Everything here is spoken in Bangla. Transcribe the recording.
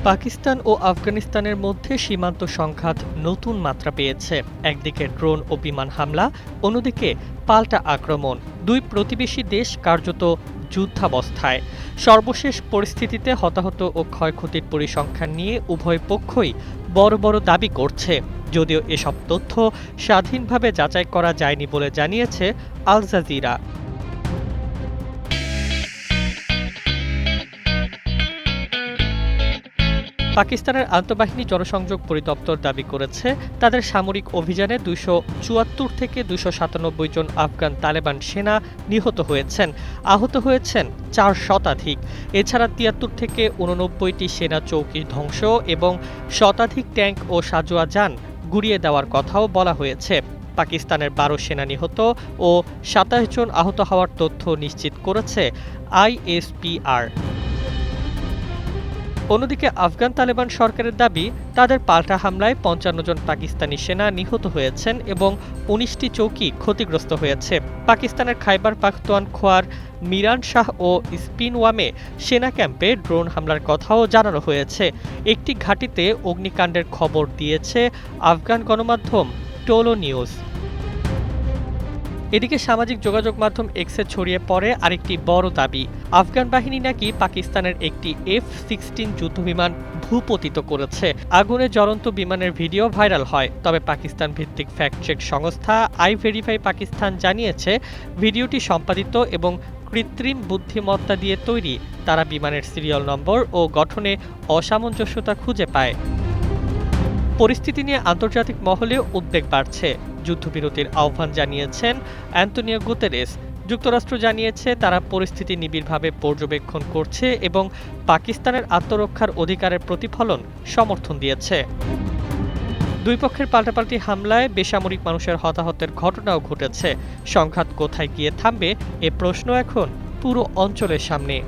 পাকিস্তান ও আফগানিস্তানের মধ্যে সীমান্ত সংঘাত নতুন মাত্রা পেয়েছে। একদিকে ড্রোন ও বিমান হামলা, অন্যদিকে পাল্টা আক্রমণ। দুই প্রতিবেশী দেশ কার্যত যুদ্ধাবস্থায়। সর্বশেষ পরিস্থিতিতে হতাহত ও ক্ষয়ক্ষতির পরিসংখ্যান নিয়ে উভয় পক্ষই বড় বড় দাবি করছে, যদিও এসব তথ্য স্বাধীনভাবে যাচাই করা যায়নি বলে জানিয়েছে আল জাজিরা। পাকিস্তানের আন্তঃবাহিনী জনসংযোগ পরিদপ্তর দাবি করেছে, তাদের সামরিক অভিযানে ২৭৪ থেকে ২৯৭ জন আফগান তালেবান সেনা নিহত হয়েছেন, আহত হয়েছেন ৪ শতাধিক। এছাড়া ৭৩ থেকে ৮৯টি সেনা চৌকি ধ্বংস এবং শতাধিক ট্যাঙ্ক ও সাঁজোয়া যান গুঁড়িয়ে দেওয়ার কথাও বলা হয়েছে। পাকিস্তানের ১২ সেনা নিহত ও ২৭ জন আহত হওয়ার তথ্য নিশ্চিত করেছে আইএসপিআর। অন্যদিকে আফগান তালেবান সরকারের দাবি, তাদের পাল্টা হামলায় ৫৫ জন পাকিস্তানি সেনা নিহত হয়েছেন এবং ১৯টি চৌকি ক্ষতিগ্রস্ত হয়েছে। পাকিস্তানের খাইবার পাখতুনখোয়ার মিরান শাহ ও স্পিনওয়ামে সেনা ক্যাম্পে ড্রোন হামলার কথাও জানানো হয়েছে। একটি ঘাঁটিতে অগ্নিকাণ্ডের খবর দিয়েছে আফগান গণমাধ্যম টোলো নিউজ। এদিকে সামাজিক যোগাযোগ মাধ্যম এক্সে ছড়িয়ে পড়ে আরেকটি বড় দাবি, আফগান বাহিনী নাকি পাকিস্তানের একটি F-16 যুদ্ধবিমান ভূপতিত করেছে। আগুনে জ্বলন্ত বিমানের ভিডিও ভাইরাল হয়। তবে পাকিস্তান ভিত্তিক ফ্যাক্ট চেক সংস্থা আই-ভেরিফাই পাকিস্তান জানিয়েছে, ভিডিওটি সম্পাদিত এবং কৃত্রিম বুদ্ধিমত্তা দিয়ে তৈরি। তারা বিমানের সিরিয়াল নম্বর ও গঠনে অসামঞ্জস্যতা খুঁজে পায়। পরিস্থিতি নিয়ে আন্তর্জাতিক মহলেও উদ্বেগ বাড়ছে। যুদ্ধবিরতির আহ্বান জানিয়েছেন অ্যান্তোনিও গুতেরেস। যুক্তরাষ্ট্র জানিয়েছে, তারা পরিস্থিতি নিবিড়ভাবে পর্যবেক্ষণ করছে এবং পাকিস্তানের আত্মরক্ষার অধিকারের প্রতিফলন সমর্থন দিয়েছে। দুই পক্ষের পাল্টাপাল্টি হামলায় বেসামরিক মানুষের হতাহতের ঘটনাও ঘটেছে। সংঘাত কোথায় গিয়ে থামবে, এ প্রশ্ন এখন পুরো অঞ্চলের সামনে।